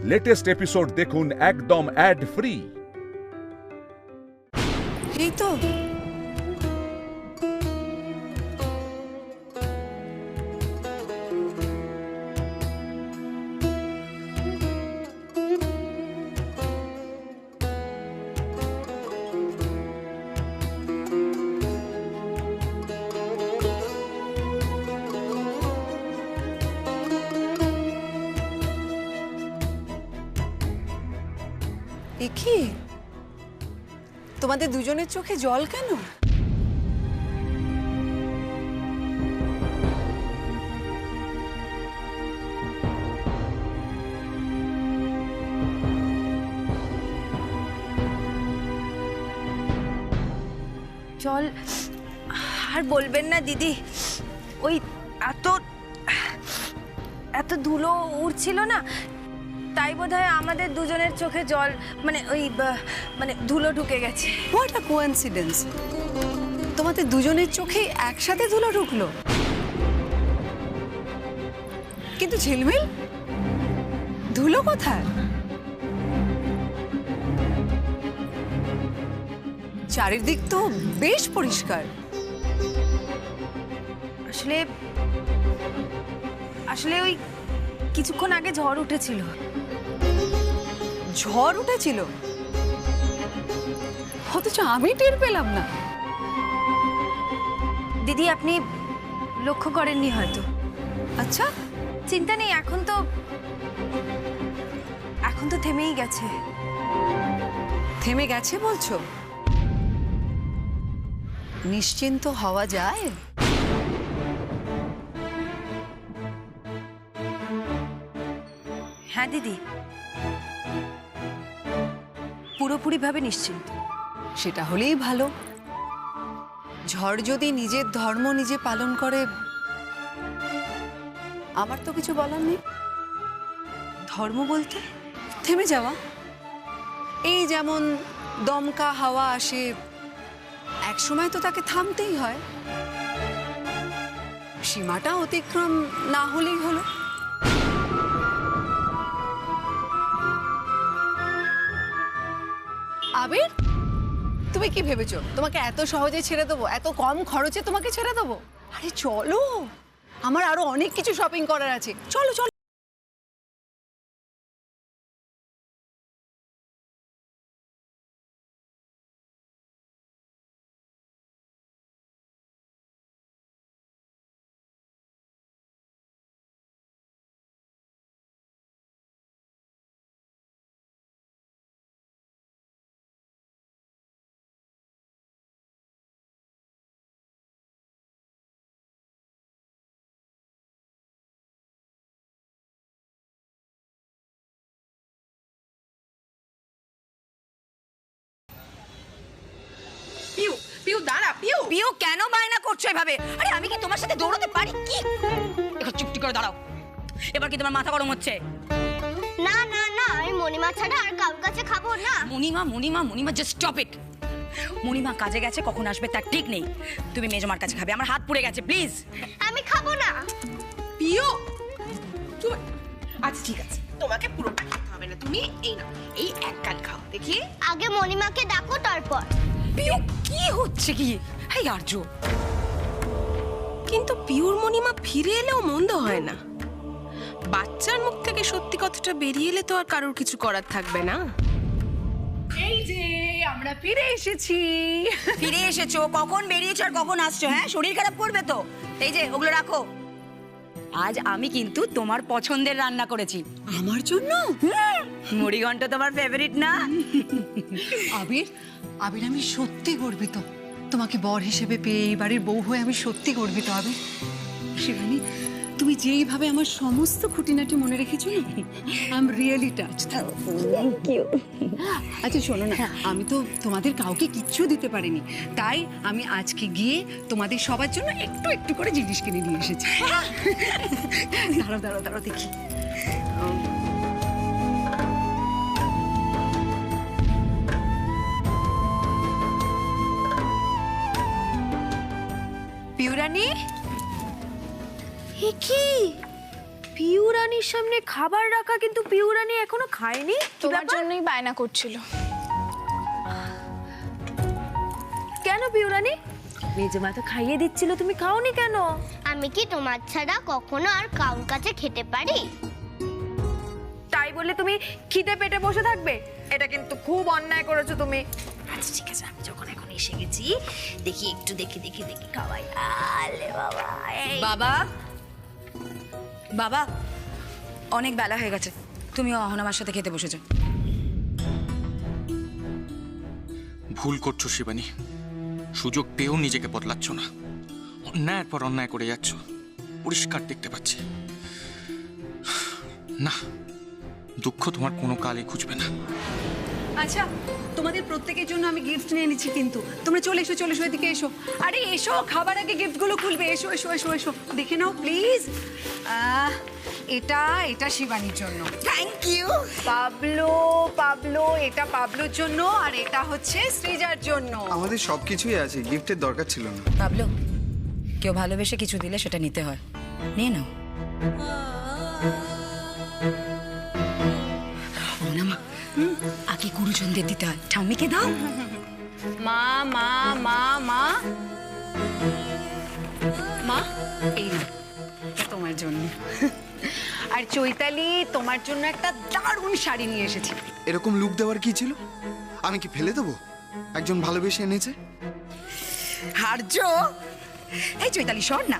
Latest episode দেখুন একদম add free. এই তো এ কি তোমাদের দুজনের চোখে জল কেন? জল আর বলবেন না দিদি, ওই এত এত ধুলো উড়ছিল না, তাই বোধহয় আমাদের দুজনের চোখে জল মানে ওই মানে ধুলো ঢুকে গেছে। What a coincidence! তোমাদের দুজনের চোখে একসাথে ধুলো ঢুকলো, কিন্তু ঝিলমিল ধুলো কোথায়? চারিদিক তো বেশ পরিষ্কার। আসলে আসলে ওই কিছুক্ষণ আগে ঝড় উঠেছিল। ঝড় উঠেছিল, অথচ আমি টের পেলাম না। দিদি আপনি লক্ষ্য করেননি হয়তো। আচ্ছা, চিন্তা নেই, এখন তো থেমেই গেছে। থেমে গেছে বলছো? নিশ্চিন্ত হওয়া যায়? হ্যাঁ দিদি, পুরোপুরিভাবে নিশ্চিন্ত। সেটা হলেই ভালো। ঝড় যদি নিজের ধর্ম নিজে পালন করে, আমার তো কিছু বলার নেই। ধর্ম বলতে? থেমে যাওয়া। এই যেমন দমকা হাওয়া আসে, এক সময় তো তাকে থামতেই হয়। সীমাটা অতিক্রম না হলেই হলো। আবির, তুমি কি ভেবেছো তোমাকে এত সহজে ছেড়ে দেবো? এত কম খরচে তোমাকে ছেড়ে দেবো? আরে চলো, আমার আরো অনেক কিছু শপিং করার আছে। চলো চলো। পিউ পিউ দাঁড়া পিউ। পিও কেন বায়না করছো এভাবে? আরে আমি কি তোমার সাথে দৌড়তে পারি কি? একটু চুপটি করে দাঁড়াও। এবার কি তোমার মাথা গরম হচ্ছে? না না না, আমি মণিমা ছাড়া আর কারোর কাছে খাবো না। Monima just stop it. Monima কাজে গেছে, কখন আসবে তার ঠিক নেই। তুমি মেজমার কাছে খাবে, আমার হাত পুড়ে গেছে, প্লিজ। আমি খাবো না। পিউ আচ্ছা ঠিক আছে, তোমাকে পুরোটা খেতে হবে না, তুমি এই নাও, এই এক গাল খাও দেখি। আগে মণিমাকে ডাকো তারপর। পিও কি হচ্ছে কি? এই আর্য, কিন্তু পিউর মণিমা ফিরে এলেও মন্দ হয় না। বাচ্চার মুখ থেকে সত্যি কথাটা বেরিয়ে এলে তো আর কারোর কিছু করার থাকবে না। এই যে আমরা ফিরে এসেছি। ফিরে এসেছো? কখন বেরিয়েছো আর কখন আসছো? হ্যাঁ, শরীর খারাপ করবে তো। এই যে ওগুলো রাখো। আজ আমি কিন্তু তোমার পছন্দের রান্না করেছি। আমার জন্য? মুড়িঘন্ট তোমার ফেভারিট না? আবির, আবির আমি সত্যি গর্বিত তোমাকে বর হিসেবে পেয়ে। এই বাড়ির বউ হয়ে আমি সত্যি গর্বিত আবির। শিবানী, তুমি যেইভাবে আমার সমস্ত খুঁটিনাটি মনে রেখেছো না, আই এম রিয়েলি টাচড। আচ্ছা শোনো না, আমি তো তোমাদের কাউকে কিচ্ছু দিতে পারিনি, তাই আমি আজকে গিয়ে তোমাদের সবার জন্য একটু একটু করে জিনিস কিনে নিয়ে এসেছি। দাঁড়াও দাঁড়াও দাঁড়াও দেখি। পিউরানি, কি পিউ রানীর সামনে খাবার রাখা, কিন্তু পিউ রানী এখনো খায়নি। তোমার জন্যই বায়না করছিল। কেন পিউ রানী? মেজমা তো খাইয়ে দিচ্ছিল, তুমি খাওনি কেন? আমি কি তোমার ছাড়া কখনো আর কারোর কাছে খেতে পারি? তাই বলে তুমি খিদে পেটে বসে থাকবে? এটা কিন্তু খুব অন্যায় করেছো তুমি। আচ্ছা ঠিক আছে, আমি যখন এখন এসে গেছি দেখি একটু দেখি খাওয়াই। আলে বাবা, বাবা বাবা, অনেক বেলা হয়ে গেছে, তুমিও অহনামার সাথে খেতে বসেছো। ভুল করছো শিবানী, সুযোগ পেয়েও নিজেকে বদলাচ্ছ না, অন্যায়ের পর অন্যায় করে যাচ্ছ, পরিষ্কার দেখতে পাচ্ছি। না, দুঃখ তোমার কোনো কালে খুঁজবে না। আচ্ছা, তোমাদের প্রত্যেকের জন্য আমি গিফট নিয়ে নিচ্ছি, কিন্তু তোমরা চলে এসো এদিকে এসো। আরে এসো, খাবার আগে গিফটগুলো খুলবে। এসো এসো এসো এসো, দেখে নাও প্লিজ। এটা শিবানীর জন্য। Thank you. পাবলো, এটা পাবলোর জন্য, আর এটা হচ্ছে শ্রীজার জন্য। আমাদের সবকিছুই আছে, গিফটের দরকার ছিল না। পাবলো, কেউ ভালোবেসে কিছু দিলে সেটা নিতে হয়, নিয়ে নাও। আগে গুরুজনদের দিতে হয়, ঠাম্মিকে দাও। মা মা মা মা মা, এই নাও, এটা তোমার জন্য। আর চৈতালি, তোমার জন্য একটা দারুণ শাড়ি নিয়ে এসেছি। এরকম লুক দেওয়ার কি ছিল? আমি কি ফেলে দেবো? একজন ভালোবেসে এনেছে। হার্য, এই চৈতালি শোন না,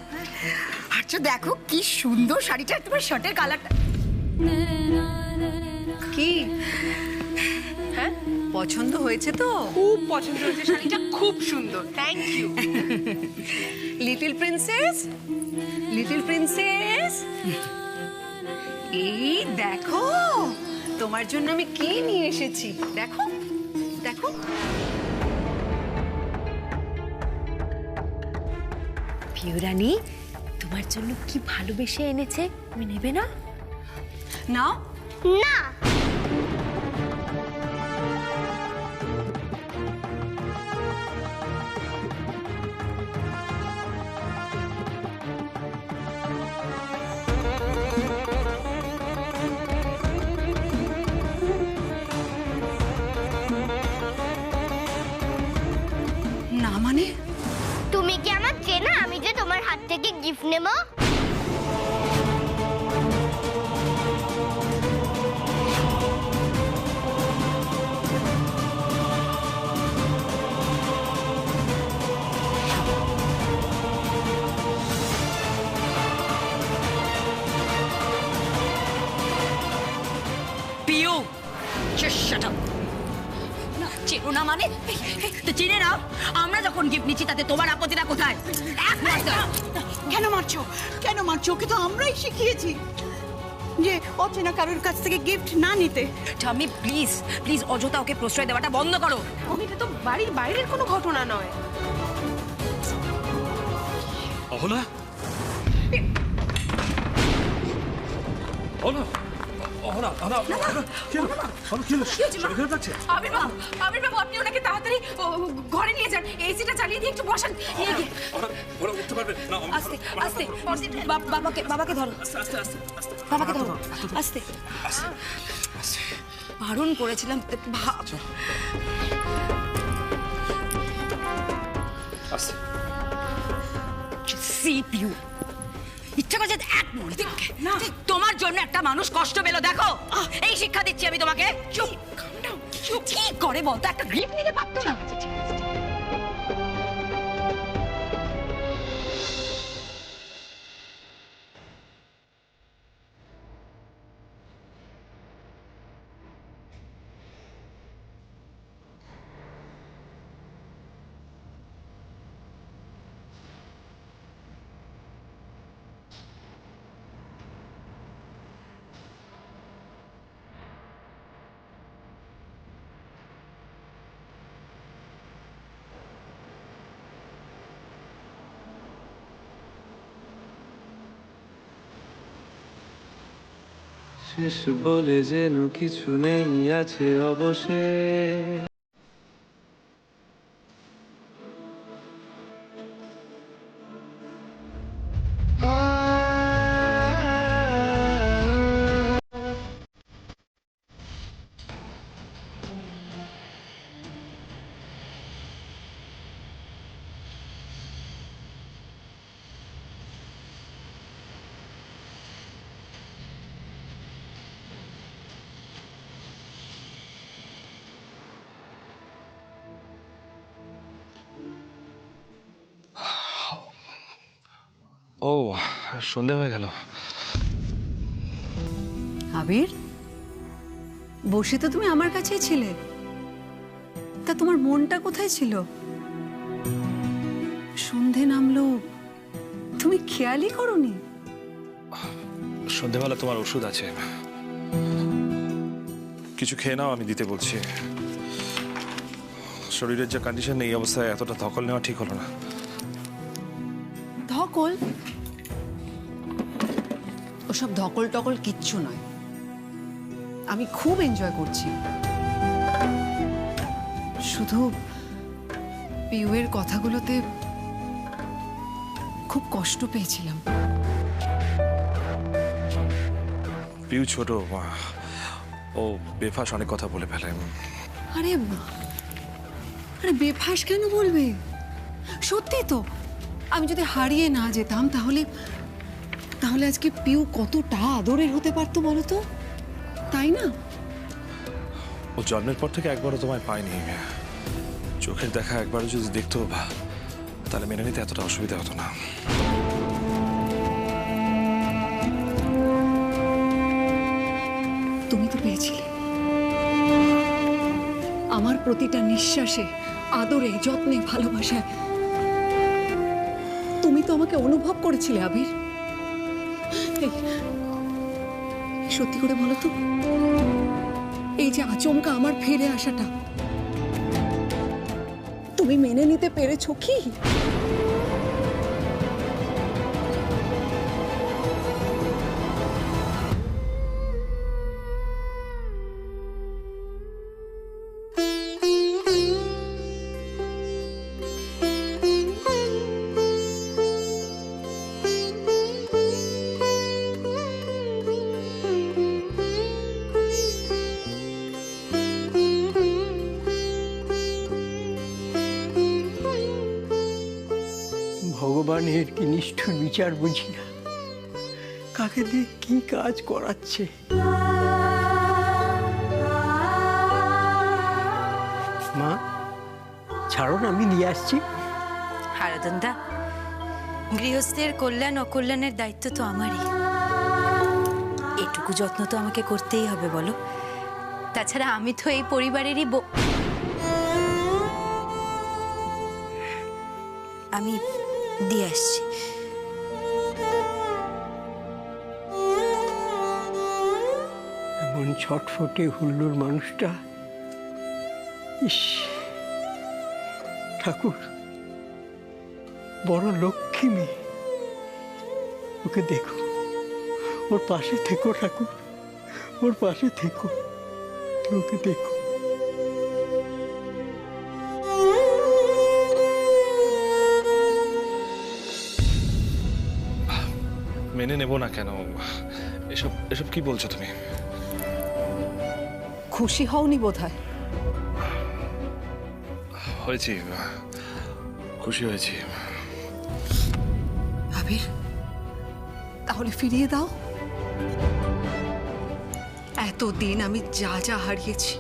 হার্য দেখো কি সুন্দর শাড়িটা, তোমার শার্টের কালারটা। কি হ্যাঁ, পছন্দ হয়েছে তো? খুব পছন্দ হয়েছে শাড়িটা, খুব সুন্দর। Thank you. লিটল প্রিন্সেস, এই দেখো তোমার জন্য আমি কি নিয়ে এসেছি। দেখো দেখো, পিউ রানী তোমার জন্য কি ভালোবেসে এনেছে, তুমি নেবে না? নাও। না, না মানে? তুমি কি আমার চেনা, আমি যে তোমার হাত থেকে গিফট নেব? Piu, shut up. চেনো না মানে? তো চিনে নাও, আমরা যখন গিফট নিচ্ছি তাতে তোমার আপত্তিটা কোথায়? কেন মারছো? ওকে তো আমরাই শিখিয়েছি যে অচেনা কারোর কাছ থেকে গিফট না নিতে। ঠাম্মি প্লিজ অযথা ওকে প্রশ্রয় দেওয়াটা বন্ধ করো। এটা তো বাড়ির বাইরের কোনো ঘটনা নয়। অহনা, আবির্বাবু, আপনি ওনাকে তাড়াতাড়ি ঘরে নিয়ে যান, এসিটা চালিয়ে দিয়ে একটু বসান। আস্তে আস্তে, বাবাকে ধরো, বাবাকে ধরো, আস্তে। বারণ করেছিলাম, সিপিইউ ইচ্ছা করছে এক মুহূর্তে তোমার জন্য একটা মানুষ কষ্ট পেলো। দেখো, এই শিক্ষা দিচ্ছি আমি তোমাকে। চুপ, কি করে বলতো, একটা গ্রিপ নিতে পারতো না? শেষ বলে যেন কিছু নেই, আছে অবশেষ। ও সন্ধে হয়ে গেল। আবির, বসে তো তুমি আমার কাছেই ছিলে, তা তোমার মনটা কোথায় ছিল? সন্ধে নামলো, তুমি খেয়ালই করোনি? সন্ধেবেলা তোমার ওষুধ আছে, কিছু খেয়ে নাও, আমি দিতে বলছি। শরীরের যে কন্ডিশন, এই অবস্থায় এতটা ধকল নেওয়া ঠিক হলো না। ধকল? ওসব ধকল টকল কিচ্ছু নয়, আমি খুব এনজয় করছি। শুধু পিউয়ের কথাগুলোতে খুব কষ্ট পেয়েছিলাম। পিউ ছোট, ও বেফাস অনেক কথা বলে ফেলে। আরে আরে বেফাস কেন বলবে? সত্যি তো, আমি যদি হারিয়ে না যেতাম তাহলে তাহলে আজকে পিউ কতটা আদরের হতে পারতো বলো তো, তাই না? ও জন্মের পর থেকে একবারও তোমায় পায়নি। চোখের দেখা একবারও যদি দেখতো, তাহলে মেনে নিতে এতটা অসুবিধা হতো না। তুমি তো পেয়েছিলে আমার প্রতিটা নিঃশ্বাসে, আদরে, যত্নে, ভালোবাসায়। তুমি তো আমাকে অনুভব করেছিলে আবির। এই, সত্যি করে বলো তো, এই যে আচমকা আমার ফিরে আসাটা তুমি মেনে নিতে পেরেছো কি? ভগবানের কি নিষ্ঠুর বিচার বুঝি না, কাকে দিয়ে কি কাজ করাচ্ছে। মা ছাড়ো না, আমি নিয়ে আসছি। হারাধনদা, গৃহস্থের কল্যাণ অকল্যাণের দায়িত্ব তো আমারই। এটুকু যত্ন তো আমাকে করতেই হবে বলো। তাছাড়া আমি তো এই পরিবারেরই আমি দিয়ে আসছি। এমন ছটফটে হুল্লোর মানুষটা, ইস, ঠাকুর বড় লক্ষ্মী মেয়ে, ওকে দেখো, ওর পাশে থেকো ঠাকুর, ওর পাশে থেকো, ওকে দেখো। মেনে নেব না কেন? এসব এসব কি বলছো তুমি? খুশি হওনি বোধহয়। হয়েছি, খুশি হয়েছি। আবির, তাহলে ফিরিয়ে দাও। এতদিন আমি যা যা হারিয়েছি,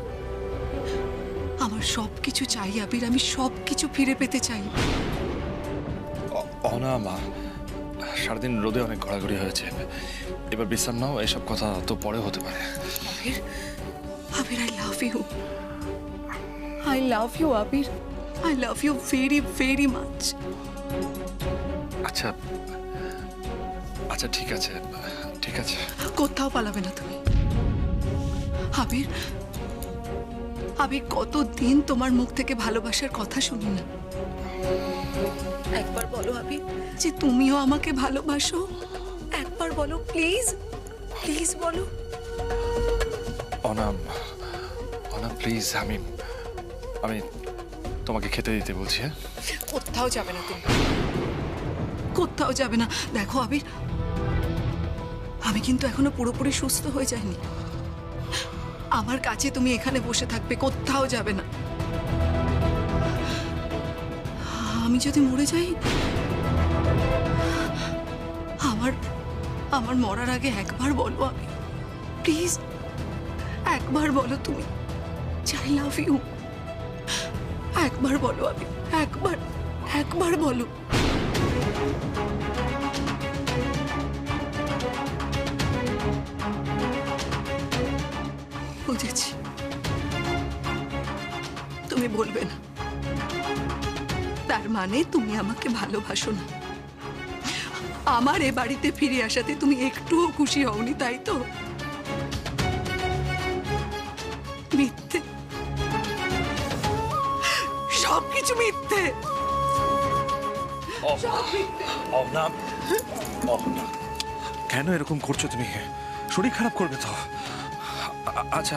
আমার সবকিছু চাই আবির, আমি সবকিছু ফিরে পেতে চাই। অনা মা, সারাদিন রোদে অনেক ঘোরাঘুরি হয়েছে, এবার বিশ্রাম নাও, এসব কথা তো পরে হতে পারে। Abir, Abir, I love you, I love you Abir, I love you very very much. আচ্ছা আচ্ছা, ঠিক আছে ঠিক আছে। কোথাও পালাবে না তুমি আবির। আবির, কতদিন তোমার মুখ থেকে ভালোবাসার কথা শুনি না। একবার বলো আবির যে তুমিও আমাকে ভালোবাসো। একবার বলো প্লিজ, প্লিজ বলো। অনাম, অনাম প্লিজ, আমি তোমাকে খেতে দিতে বলছি। হ্যাঁ, কোথাও যাবে না তুমি, কোথাও যাবে না। দেখো আবির, আমি কিন্তু এখনো পুরোপুরি সুস্থ হয়ে যাইনি। আমার কাছে তুমি এখানে বসে থাকবে, কোথাও যাবে না। আমি যদি মরে যাই, আমার মরার আগে একবার বলো আমি, প্লিজ একবার বলো তুমি, আই লাভ ইউ। একবার বলো আমি, একবার বলো। বুঝেছি, তুমি বলবে না, তার মানে তুমি আমাকে ভালোবাসো না। আমার এ বাড়িতে ফিরে আসাতে তুমি একটুও খুশি হওনি, তাই তো? মিথ্যে, সবকিছু মিথ্যে। কেন এরকম করছো তুমি? শরীর খারাপ করবে তো। আচ্ছা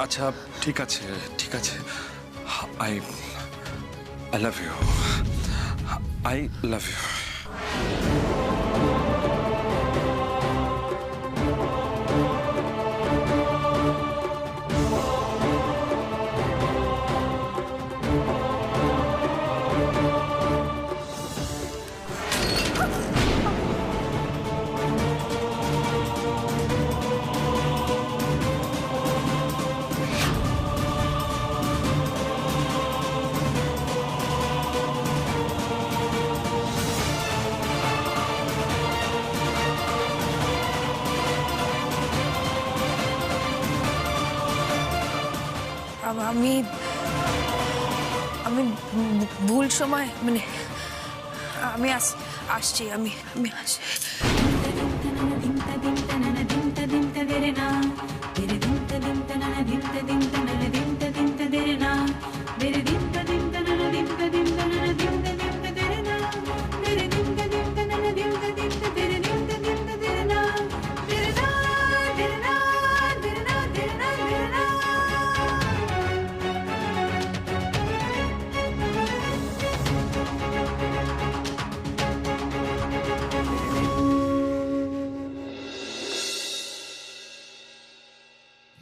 আচ্ছা, ঠিক আছে ঠিক আছে। I love you, I love you. আমি আমি ভুল সময় মানে আমি আসছি, আমি আসছি।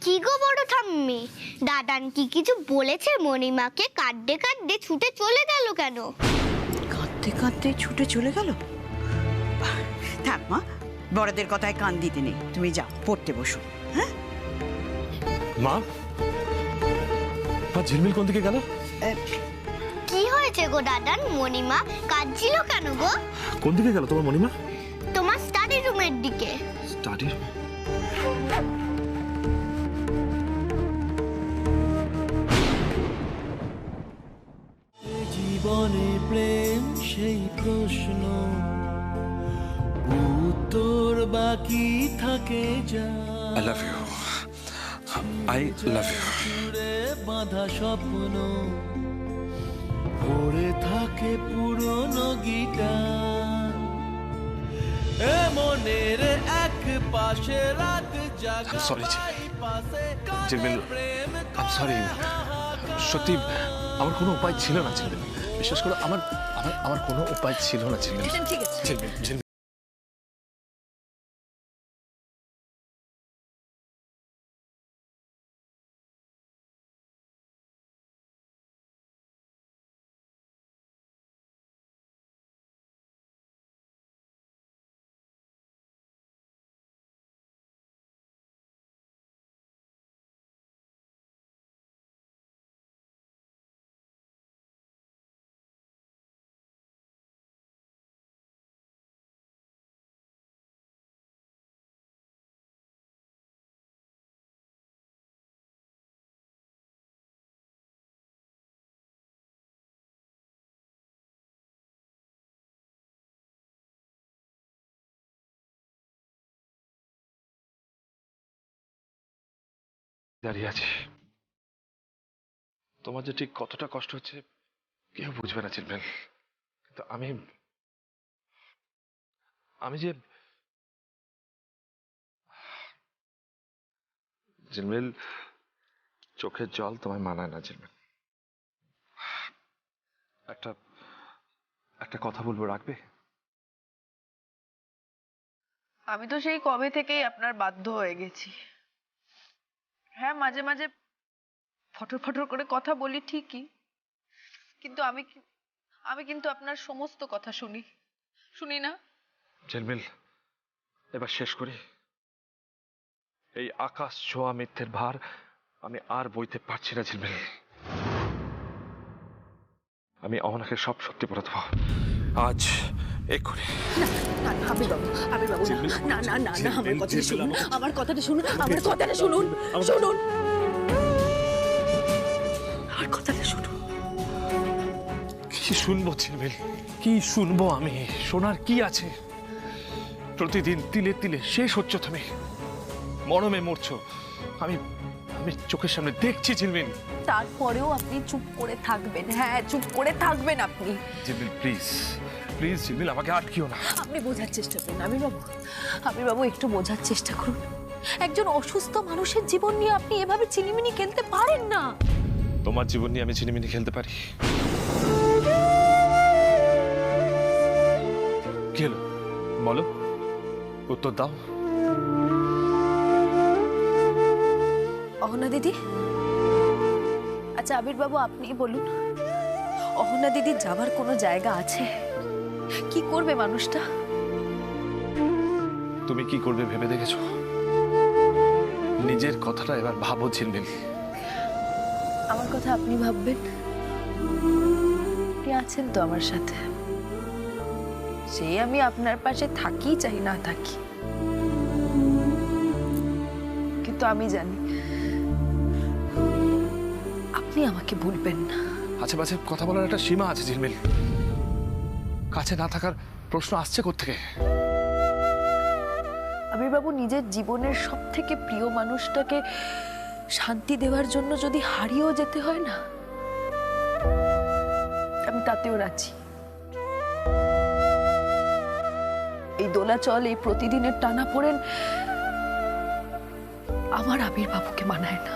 কি গো বড় ঠাম্মি, দাদান কি কিছু বলেছে মণিমাকে? কাঁদতে কাঁদতে ছুটে চলে গেল কেন? কাঁদতে কাঁদতে ছুটে চলে গেল? থাক মা, বড়দের কথায় কান দিতে নেই, তুমি যাও পড়তে বসো। হ্যাঁ মা, ঝিলমিল কোন দিকে গেল? কি হয়েছে গো দাদান? মণিমা কাঁদছিল কেন গো? কোন দিকে গেল তোমার মণিমা? তোমার স্টাডি রুমের দিকে। স্টাডি? জীবনে প্রেম সেই প্রশ্ন, উত্তর বাকি থাকে যা। I love you, I love you. বাঁধা স্বপ্ন পড়ে থাকে পুরনো গিটার, মনের এক পাশে রাত জাগা। সরি ঝিলমিল, আই সরি। সত্যি আমার কোনো উপায় ছিল না ঝিলমিল, বিশেষ করে আমার আমার আমার কোনো উপায় ছিল না ঝিলমিল। ঠিক আছে, ঝিলমিল ঝিলমিল দাঁড়িয়ে আছি। তোমার যে ঠিক কতটা কষ্ট হচ্ছে কেউ বুঝবে না ঝিলমিল, কিন্তু আমি যে ঝিলমিল, চোখের জল তোমায় মানায় না ঝিলমিল। একটা একটা কথা বলবো, রাখবে? আমি তো সেই কবে থেকেই আপনার বাধ্য হয়ে গেছি। হ্যাঁ, মাঝে মাঝে ফটর ফটর করে কথা বলি ঠিকই, কিন্তু আমি কিন্তু আপনার সমস্ত কথা শুনি না। ঝিলমিল, এবার শেষ করি। এই আকাশ ছোঁয়া মিথ্যের ভার আমি আর বইতে পারছি না ঝিলমিল। আমি অহনাকে সব সত্যি বলে দেবো। আজ এক্ষুনি। না না না না আমার কথাটা শুনুন, আমার কথাটা শুনুন, আমার কথাটা শুনুন, শুনুন আমার কথাটা শুনুন। কি শুনবো ঝিলমিল, কি শুনবো আমি? শোনার কি আছে? প্রতিদিন তিলে তিলে শেষ হচ্ছ তুমি, মরমে মরছো। আমি আমি চোখের সামনে দেখছি ঝিলমিল। তারপরেও আপনি চুপ করে থাকবেন? হ্যাঁ, চুপ করে থাকবেন আপনি। ঝিলমিল প্লিজ, প্লিজ ঝিলমিল, আমাকে আটকিও না। আপনি বোঝার চেষ্টা করুন আবির বাবু, একটু বোঝার চেষ্টা করুন। একজন অসুস্থ মানুষের জীবন নিয়ে আপনি এভাবে চিনিমিনি খেলতে পারেন না। তোমার জীবন নিয়ে আমি চিনিমিনি খেলতে পারি? কি হলো বলো, উত্তর দাও। অহনা দিদি, আচ্ছা আবির বাবু আপনি বলুন, অহনা দিদির যাবার কোনো জায়গা আছে? কি করবে মানুষটা? তুমি কি করবে ভেবে দেখেছো? নিজের কথাটা এবার ভাবো ঝিলমিল। আমার কথা আপনি ভাববেন? আপনি আছেন তো আমার সাথে, সেই আমি আপনার পাশে থাকি চাই না থাকি, কিন্তু আমি জানি আপনি আমাকে ভুলবেন না। আচ্ছা বাজে কথা বলার একটা সীমা আছে ঝিলমিল। কাছে না থাকার প্রশ্ন আসছে কোত্থেকে? আবির বাবু, নিজের জীবনের সব থেকে প্রিয় মানুষটাকে শান্তি দেওয়ার জন্য যদি হারিয়েও যেতে হয় না, আমি তাতেও রাজি। এই দোলাচল, এই প্রতিদিনের টানাপোড়েন আমার আবির বাবুকে মানায় না।